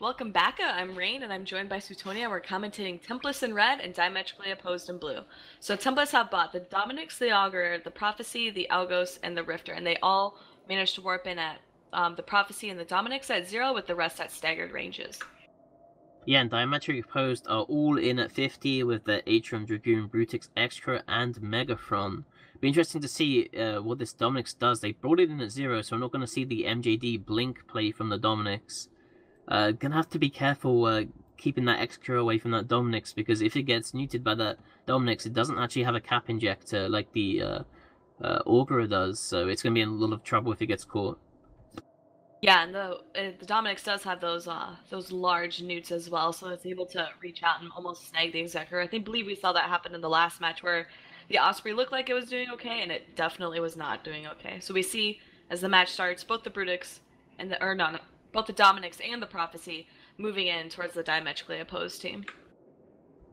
Welcome back. I'm Rain, and I'm joined by Sutonia. We're commentating Templis in red and Diametrically Opposed in blue. So Templis have bought the Dominix, the Augur, the Prophecy, the Algos, and the Rifter, and they all managed to warp in at the Prophecy and the Dominix at 0, with the rest at staggered ranges. Yeah, and Diametrically Opposed are all in at 50 with the Atrium, Dragoon, Brutix, Excra, and Megaphron. Be interesting to see what this Dominix does. They brought it in at 0, so we're not going to see the MJD Blink play from the Dominix. Gonna have to be careful keeping that Excra away from that Dominix, because if it gets neutered by that Dominix, it doesn't actually have a cap injector like the Augur does, so it's going to be in a lot of trouble if it gets caught. Yeah, and the Dominix does have those large newts as well, so it's able to reach out and almost snag the Executor. Believe we saw that happen in the last match where the Osprey looked like it was doing okay, and it definitely was not doing okay. So we see as the match starts, both the Brutix and both the Dominix and the Prophecy moving in towards the Diametrically Opposed team.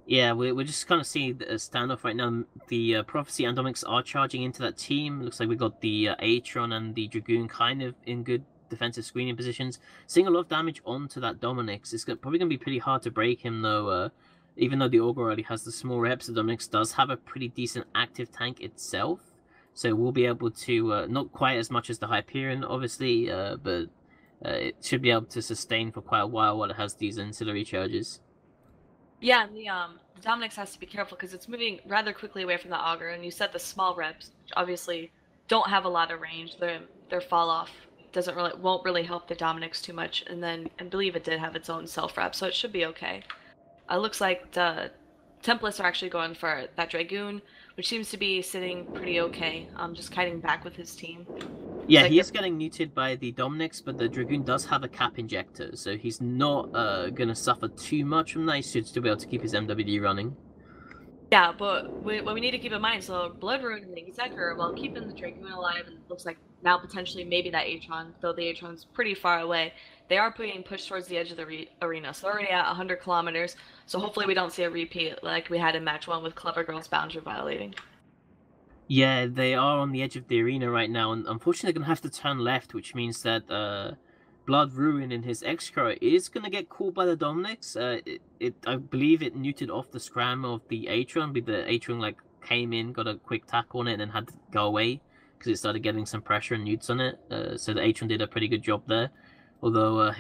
Yeah, we're just kind of seeing a standoff right now. The Prophecy and Dominix are charging into that team. Looks like we got the Atron and the Dragoon kind of in good defensive screening positions. Seeing a lot of damage onto that Dominix. It's probably going to be pretty hard to break him, though. Even though the Augur already has the small reps, the Dominix does have a pretty decent active tank itself. So we'll be able to, not quite as much as the Hyperion, obviously, but it should be able to sustain for quite a while it has these ancillary charges. Yeah, and the Dominix has to be careful because it's moving rather quickly away from the Augur, and you said the small reps, which obviously don't have a lot of range. Their fall off won't really help the Dominix too much, and I believe it did have its own self rep, so it should be okay. Looks like the Templis are actually going for that Dragoon, which seems to be sitting pretty okay, just kiting back with his team. Yeah, he is getting neutered by the Dominix, but the Dragoon does have a cap injector, so he's not going to suffer too much from that. He should still be able to keep his MWD running. Yeah, but what we need to keep in mind, so Blood Rune and the Executor, while keeping the Dragoon alive, and it looks like now potentially maybe that Atron, though the Atron's pretty far away, they are being pushed towards the edge of the arena. So already at 100 kilometers, so hopefully we don't see a repeat like we had in match 1 with Clever Girls boundary violating. Yeah, they are on the edge of the arena right now, and unfortunately they're going to have to turn left, which means that Blood Ruin in his Excro is going to get caught by the Dominix. I believe it neutered off the scram of the Atron, but the Atron like came in, got a quick tackle on it, and then had to go away because it started getting some pressure and newts on it. So the Atron did a pretty good job there. Although,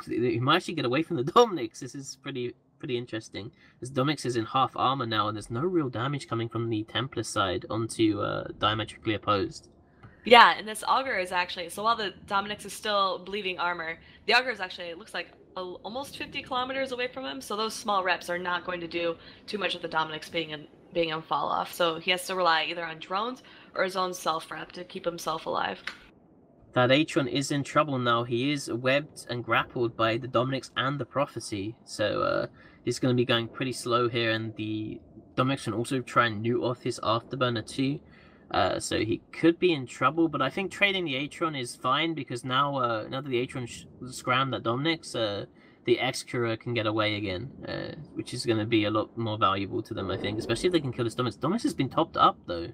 he might actually get away from the Dominix. This is pretty interesting. This Dominix is in half armor now, and there's no real damage coming from the Templis side onto Diametrically Opposed. Yeah, and this Augur is actually, so while the Dominix is still bleeding armor, the Augur is actually, it looks like almost 50 kilometers away from him, so those small reps are not going to do too much of the Dominix being in fall off. So he has to rely either on drones or his own self rep to keep himself alive. That Atron is in trouble now. He is webbed and grappled by the Dominix and the Prophecy, so he's going to be going pretty slow here, and the Dominix can also try and newt off his Afterburner too. So he could be in trouble, but I think trading the Atron is fine, because now that the Atron scrammed that Dominix, the Excura can get away again, which is going to be a lot more valuable to them, I think, especially if they can kill this Dominix. Dominix has been topped up, though.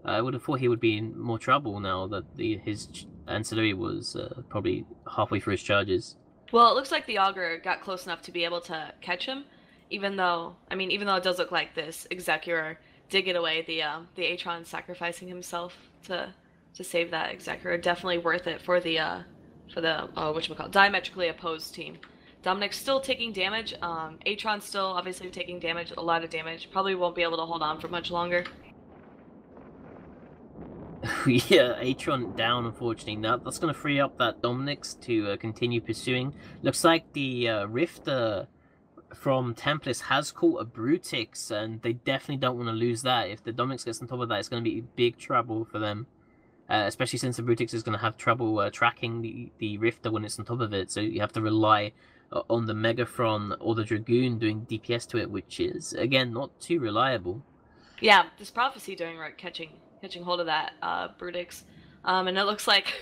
I would have thought he would be in more trouble now that his ancillary was probably halfway through his charges. Well, it looks like the Augur got close enough to be able to catch him, even though it does look like this Executor did get away, the Atron sacrificing himself to save that Executor. Definitely worth it for the Diametrically Opposed team. Dominic's still taking damage. Atron's still obviously taking damage, a lot of damage. Probably won't be able to hold on for much longer. Yeah, Atron down, unfortunately. Now that's going to free up that Dominix to continue pursuing. Looks like the Rifter from Templis has caught a Brutix, and they definitely don't want to lose that. If the Dominix gets on top of that, it's going to be big trouble for them. Especially since the Brutix is going to have trouble tracking the Rifter when it's on top of it. So you have to rely on the Megaphron or the Dragoon doing DPS to it, which is, again, not too reliable. Yeah, this Prophecy doing right, catching hold of that Brutix. And it looks like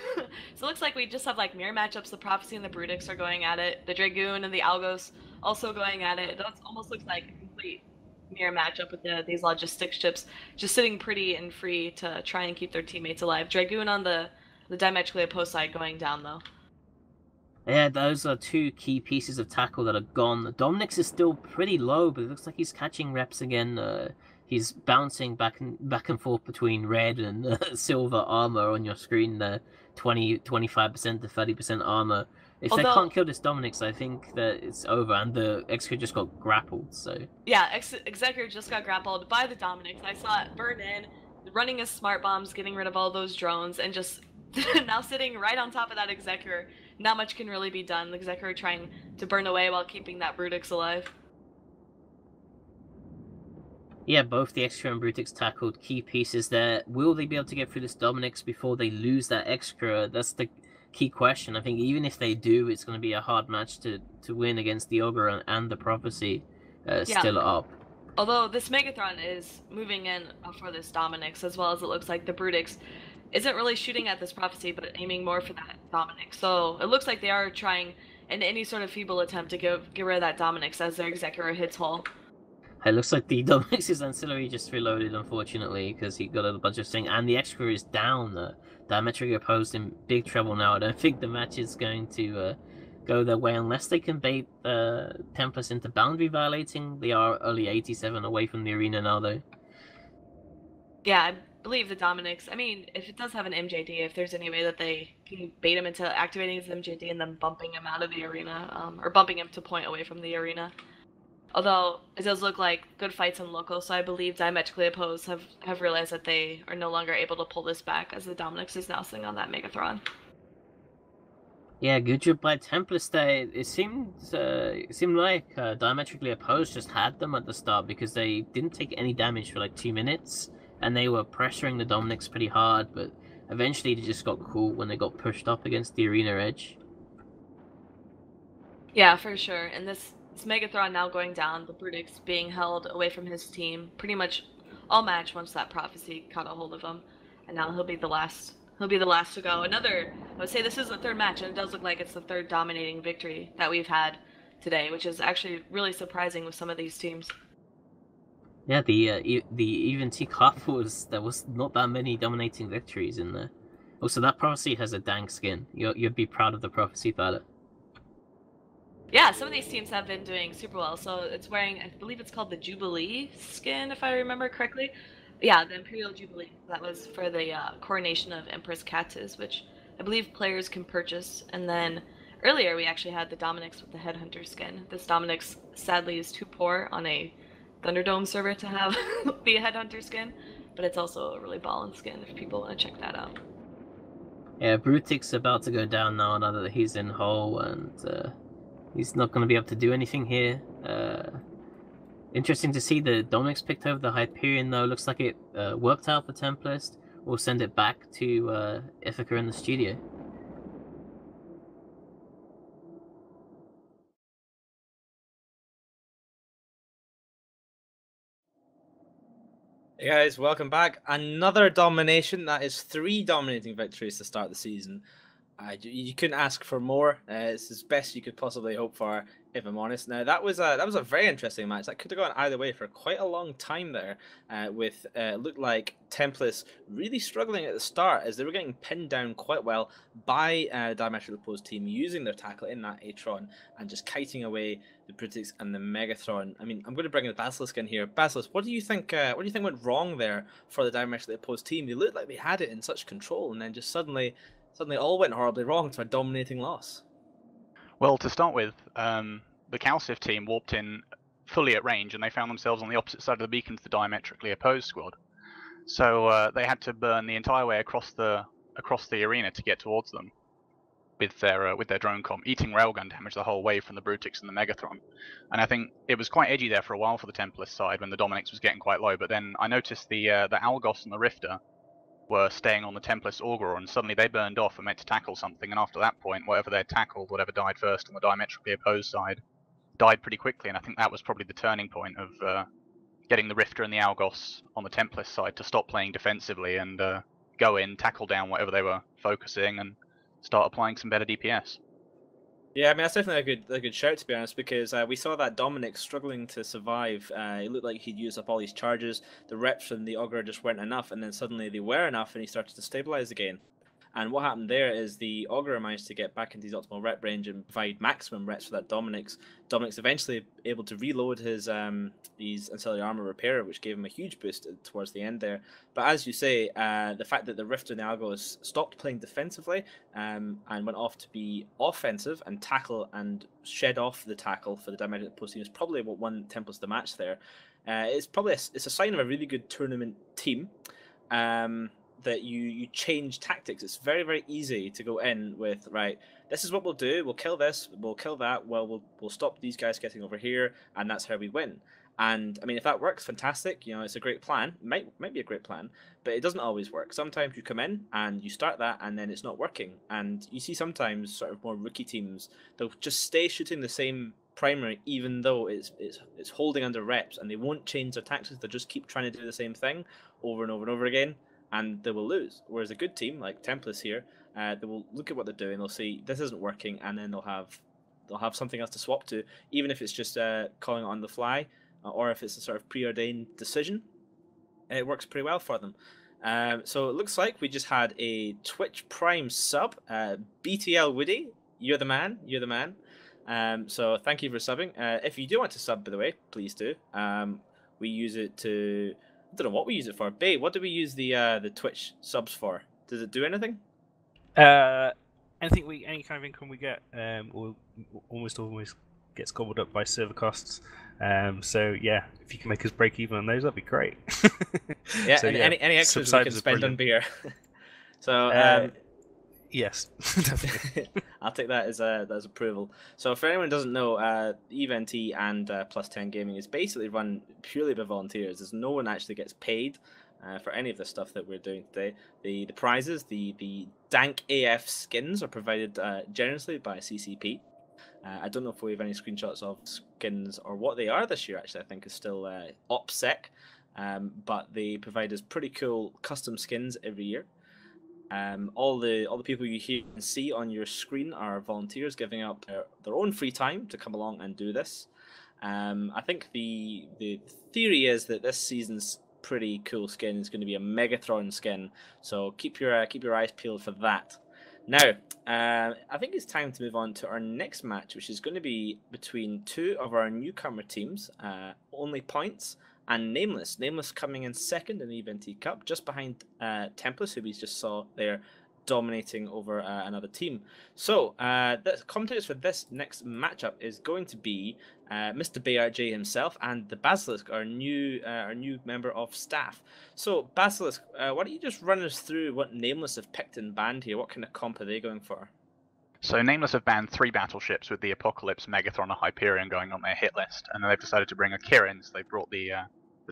we just have like mirror matchups. The Prophecy and the Brutix are going at it. The Dragoon and the Algos also going at it. It almost looks like a complete mirror matchup with these logistics ships just sitting pretty and free to try and keep their teammates alive. Dragoon on the Diametrically Opposed side going down, though. Yeah, those are two key pieces of tackle that are gone. Dominic's is still pretty low, but it looks like he's catching reps again. He's bouncing back and forth between red and silver armor on your screen there, 25% to 30% armor. If they Although, can't kill this Dominic's, I think that it's over, and the Executor just got grappled, so... yeah, Executor just got grappled by the Dominics. I saw it burn in, running his smart bombs, getting rid of all those drones, and just now sitting right on top of that Executor. Not much can really be done. The Executor trying to burn away while keeping that Brutix alive. Yeah, both the Extra and Brutix tackled key pieces there. Will they be able to get through this Dominix before they lose that Extra? That's the key question. I think even if they do, it's going to be a hard match to win against the Ogre and the Prophecy still up. Although this Megathron is moving in for this Dominix, as well as it looks like the Brutix isn't really shooting at this Prophecy, but aiming more for that Dominix. So it looks like they are trying in any sort of feeble attempt to get rid of that Dominix as their Executor hits hull. It looks like the Dominix's ancillary just reloaded, unfortunately, because he got a bunch of things, and the Extra is down. Diametrically opposed in big trouble now. I don't think the match is going to go their way unless they can bait Templis into boundary violating. They are only 87 away from the arena now, though. Yeah, I believe the Dominix, I mean, if it does have an MJD, if there's any way that they can bait him into activating his MJD and then bumping him out of the arena, or bumping him to point away from the arena. Although, it does look like good fights in local, so I believe Diametrically Opposed have realized that they are no longer able to pull this back, as the Dominix is now sitting on that Megathron. Yeah, good job by Templis there. It seemed like Diametrically Opposed just had them at the start because they didn't take any damage for like 2 minutes, and they were pressuring the Dominix pretty hard, but eventually they just got cool when they got pushed up against the arena edge. Yeah, for sure. And this Megathron now going down, the Brutix being held away from his team pretty much all match once that Prophecy caught a hold of him. And now he'll be the last. He'll be the last to go. I would say this is the third match, and it does look like it's the third dominating victory that we've had today, which is actually really surprising with some of these teams. Yeah, the even T Cup there was not that many dominating victories in there. Also, that Prophecy has a dank skin. You'd be proud of the Prophecy pilot. Yeah, some of these teams have been doing super well. So it's wearing, I believe it's called the Jubilee skin, if I remember correctly. Yeah, the Imperial Jubilee. That was for the coronation of Empress Katis, which I believe players can purchase. And then earlier we actually had the Dominix with the Headhunter skin. This Dominix sadly is too poor on a Thunderdome server to have the Headhunter skin, but it's also a really ballin' skin if people want to check that out. Yeah, Brutix about to go down now now that he's in hole, and he's not going to be able to do anything here. Interesting to see the Dominix picked over the Hyperion, though. Looks like it worked out for Templis. We'll send it back to Ithaca in the studio. Hey guys, welcome back. Another domination. That is 3 dominating victories to start the season. You couldn't ask for more. It's as best you could possibly hope for, if I'm honest. Now that was a very interesting match. That could have gone either way for quite a long time there. With looked like Templis really struggling at the start as they were getting pinned down quite well by Diametrically Opposed team using their tackle in that Atron and just kiting away the Brutix and the Megathron. I mean, I'm going to bring the Basilisk in here. Basilisk, what do you think? What do you think went wrong there for the Diametrically Opposed team? They looked like they had it in such control, and then just suddenly all went horribly wrong to a dominating loss. Well, to start with, the Calcif team warped in fully at range, and they found themselves on the opposite side of the beacon to the Diametrically Opposed squad. So they had to burn the entire way across the arena to get towards them with their drone comm, eating railgun damage the whole way from the Brutix and the Megathron. And I think it was quite edgy there for a while for the Templis side when the Dominix was getting quite low. But then I noticed the Algos and the Rifter were staying on the Templis Augur, and suddenly they burned off and meant to tackle something, and after that point, whatever they'd tackled, whatever died first on the Diametrically Opposed side, died pretty quickly, and I think that was probably the turning point of getting the Rifter and the Algos on the Templis side to stop playing defensively and go in, tackle down whatever they were focusing, and start applying some better DPS. Yeah, I mean, that's definitely a good shout, to be honest, because we saw that Dominic struggling to survive. It looked like he'd used up all his charges. The reps from the Augur just weren't enough, and then suddenly they were enough, and he started to stabilize again. And what happened there is the Augurer managed to get back into his optimal rep range and provide maximum reps for that Dominic's. Dominic's eventually able to reload his ancillary armor repairer, which gave him a huge boost towards the end there. But as you say, the fact that the Rifter and the Algos stopped playing defensively and went off to be offensive and tackle and shed off the tackle for the Diametric post team is probably what won Templis the match there. It's a sign of a really good tournament team. That you change tactics. It's very, very easy to go in with, right, this is what we'll do. We'll kill this. We'll kill that. Well, we'll stop these guys getting over here, and that's how we win. And I mean, if that works, fantastic. You know, it's a great plan. Might be a great plan, but it doesn't always work. Sometimes you come in and you start that, and then it's not working. And you see sometimes sort of more rookie teams, they'll just stay shooting the same primary, even though it's holding under reps, and they won't change their tactics. They'll just keep trying to do the same thing over and over and over again, and they will lose. Whereas a good team like Templis here, they will look at what they're doing, they'll see this isn't working, and then they'll have something else to swap to, even if it's just calling it on the fly, or if it's a sort of preordained decision. It works pretty well for them. So it looks like we just had a Twitch Prime sub, BTL Woody. You're the man. You're the man. So thank you for subbing. If you do want to sub, by the way, please do. We use it to, I don't know what we use it for. Babe, what do we use the Twitch subs for? Does it do anything? Any kind of income we get, will almost always gets gobbled up by server costs. So yeah, if you can make us break even on those, that'd be great. Yeah, so, and yeah, any extras we can spend on beer. So yes, definitely. I'll take that as approval. So for anyone who doesn't know, EVNT and Plus 10 Gaming is basically run purely by volunteers. There's no one actually gets paid for any of the stuff that we're doing today. The prizes, the dank AF skins are provided generously by CCP. I don't know if we have any screenshots of skins or what they are this year. Actually, I think is still OPSEC, but they provide us pretty cool custom skins every year. All the people you hear and see on your screen are volunteers giving up their own free time to come along and do this. I think the theory is that this season's pretty cool skin is going to be a Megatron skin, so keep your eyes peeled for that. Now, I think it's time to move on to our next match, which is going to be between two of our newcomer teams, Only Points and Nameless. Nameless coming in second in the EVNT Cup, just behind Templis, who we just saw there dominating over another team. So, the commentators for this next matchup is going to be Mr. BRJ himself and the Basilisk, our new member of staff. So, Basilisk, why don't you just run us through what Nameless have picked and banned here? What kind of comp are they going for? So Nameless have banned 3 battleships with the Apocalypse, Megathron, and Hyperion going on their hit list, and then they've decided to bring a Kirin. So they brought the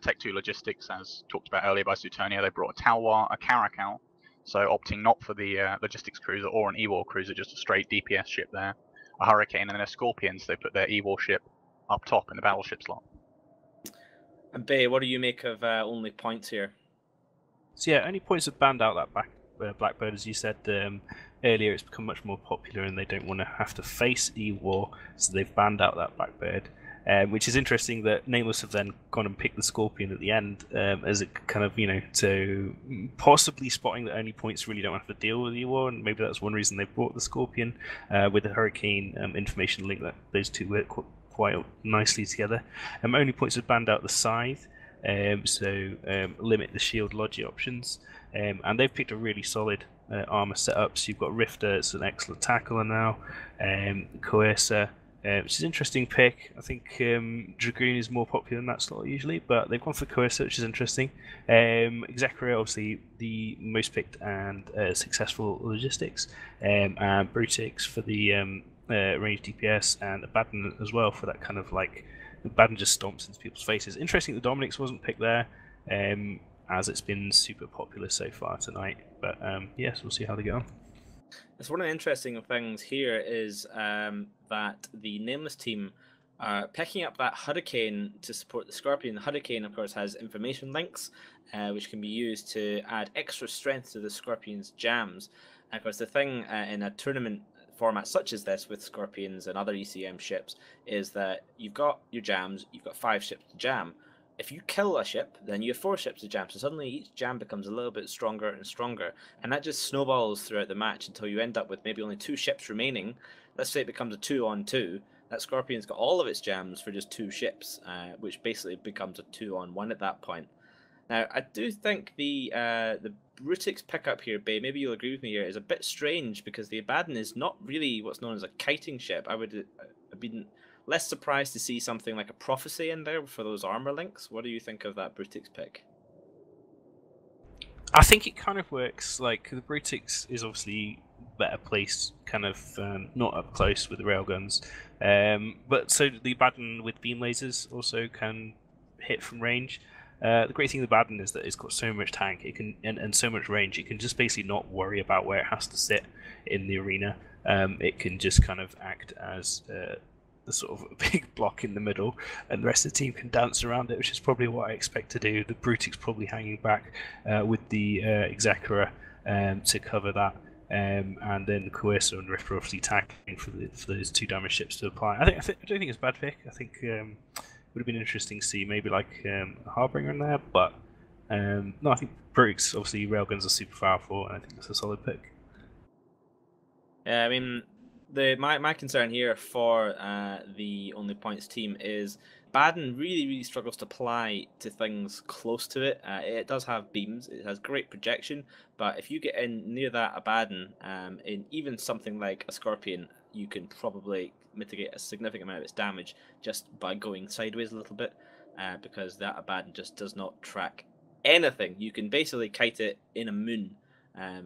Tech 2 Logistics, as talked about earlier by Suetonia. They brought a Talwar, a Caracal, so opting not for the Logistics Cruiser or an E-War Cruiser, just a straight DPS ship there, a Hurricane, and then a Scorpion, so they put their E-War ship up top in the battleship slot. And Bay, what do you make of Only Points here? So yeah, Only Points have banned out that Blackbird, as you said earlier. It's become much more popular, and they don't want to have to face E-War, so they've banned out that Blackbird. Which is interesting that Nameless have then gone and picked the Scorpion at the end, as it kind of, to possibly spotting that Only Points really don't have to deal with E-War, and maybe that's one reason they brought the Scorpion with the Hurricane information link, that those two work quite nicely together. Only Points have banned out the Scythe, so limit the shield logi options, and they've picked a really solid armor setup. So you've got Rifter, it's an excellent tackler now, Coercer, which is an interesting pick. I think Dragoon is more popular in that slot usually, but they've gone for Coercer, which is interesting. Executor, obviously the most picked and successful logistics, and Brutix for the range DPS, and Abaddon as well for that kind of like, Abaddon just stomps into people's faces. Interesting that Dominic's wasn't picked there, as it's been super popular so far tonight. But yes, we'll see how they get on. It's one of the interesting things here is that the Nameless team are picking up that Hurricane to support the Scorpion. The Hurricane, of course, has information links, which can be used to add extra strength to the Scorpion's jams. And of course, the thing in a tournament format such as this with Scorpions and other ECM ships is that you've got your jams, you've got 5 ships to jam. if you kill a ship, then you have 4 ships to jam. So suddenly each jam becomes a little bit stronger and stronger, and that just snowballs throughout the match until you end up with maybe only 2 ships remaining. Let's say it becomes a 2-on-2. That Scorpion's got all of its jams for just 2 ships, which basically becomes a 2-on-1 at that point. Now, I do think the Brutix pickup here, Bay, maybe you'll agree with me here, is a bit strange because the Abaddon is not really what's known as a kiting ship. I would have been less surprised to see something like a Prophecy in there for those armor links. What do you think of that Brutix pick? I think it kind of works. Like, the Brutix is obviously better placed, kind of not up close with the railguns, but so the Abaddon with beam lasers also can hit from range. The great thing with Abaddon is that it's got so much tank, it can and so much range. It can just basically not worry about where it has to sit in the arena. It can just kind of act as the sort of big block in the middle, and the rest of the team can dance around it, which is probably what I expect to do. The Brutix probably hanging back with the Executor to cover that, and then the Coercer and Rifter obviously tagging for those 2 damage ships to apply. I don't think it's a bad pick. I think would have been interesting to see maybe like a Harbinger in there, but no, I think Brutix, obviously railguns are super powerful, and I think that's a solid pick. Yeah, I mean, my concern here for the Only Points team is Baden really struggles to apply to things close to it. It does have beams, it has great projection, but if you get in near that Abaddon, in even something like a Scorpion, you can probably mitigate a significant amount of its damage just by going sideways a little bit, because that Abaddon just does not track anything. You can basically kite it in a moon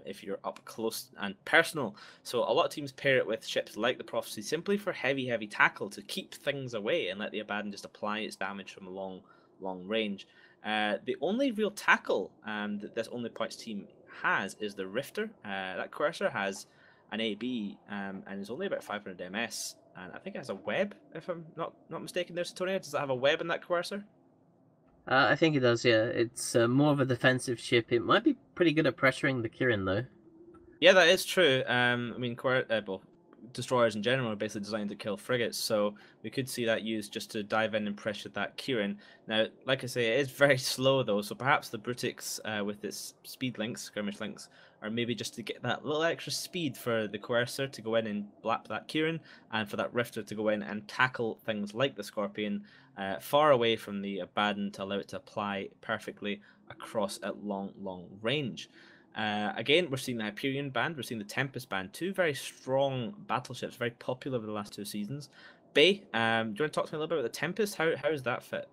if you're up close and personal. So a lot of teams pair it with ships like the Prophecy simply for heavy tackle to keep things away and let the Abaddon just apply its damage from a long range. The only real tackle that this Only Points team has is the Rifter. That Coercer has an AB and is only about 500 MS, and I think it has a web, if I'm not mistaken there, Tony. Does it have a web in that Coercer? I think it does, yeah. It's more of a defensive ship. It might be pretty good at pressuring the Kirin, though. Yeah, that is true. I mean, well, destroyers in general are basically designed to kill frigates, so we could see that used just to dive in and pressure that Kirin. Now, like I say, it is very slow, though, so perhaps the Brutix with its speed links, skirmish links, are maybe just to get that little extra speed for the Coercer to go in and blap that Kirin, and for that Rifter to go in and tackle things like the Scorpion far away from the Abaddon to allow it to apply perfectly across at long range. Again, we're seeing the Hyperion band, we're seeing the Tempest band, 2 very strong battleships, very popular over the last 2 seasons. Bay, do you want to talk to me a little bit about the Tempest? How does that fit?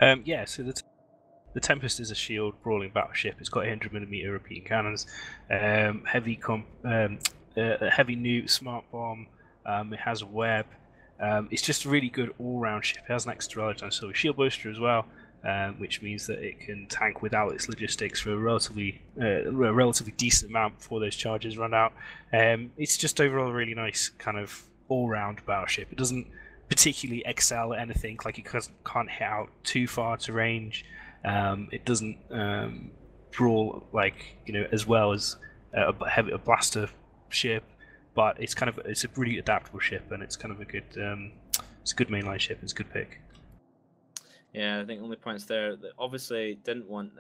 Yeah, so the Tempest is a shield brawling battleship. It's got 100mm repeating cannons, heavy newt, smart bomb. It has a web. It's just a really good all-round ship. It has an extra large shield booster as well, which means that it can tank without its logistics for a relatively decent amount before those charges run out. It's just overall a really nice kind of all-round battleship. It doesn't particularly excel at anything, like it can't hit out too far to range. It doesn't brawl as well as a blaster ship, but it's a really adaptable ship, and it's kind of a good mainline ship. It's a good pick. Yeah, I think Only Points there. They obviously didn't want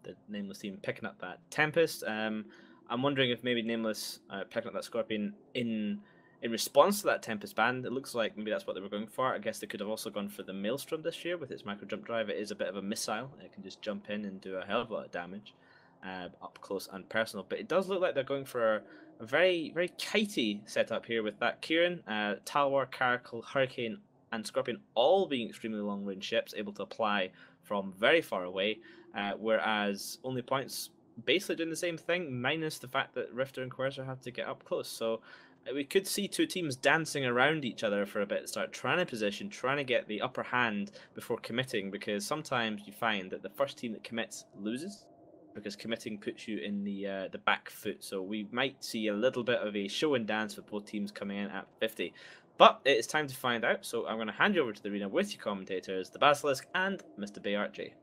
the Nameless team picking up that Tempest. I'm wondering if maybe Nameless picking up that Scorpion in response to that Tempest band. It looks like maybe that's what they were going for. I guess they could have also gone for the Maelstrom this year with its micro jump drive. It is a bit of a missile. It can just jump in and do a hell of a lot of damage up close and personal. But it does look like they're going for a very kitey setup here with that Kirin, Talwar, Caracal, Hurricane, and Scorpion all being extremely long-range ships, able to apply from very far away, whereas Only Points basically doing the same thing, minus the fact that Rifter and Coercer have to get up close. So we could see 2 teams dancing around each other for a bit, start trying to position, trying to get the upper hand before committing, because sometimes you find that the first team that commits loses, because committing puts you in the back foot. So we might see a little bit of a show and dance with both teams coming in at 50. But it is time to find out, so I'm going to hand you over to the arena with your commentators, the Basilisk and Mr. Bay Archie.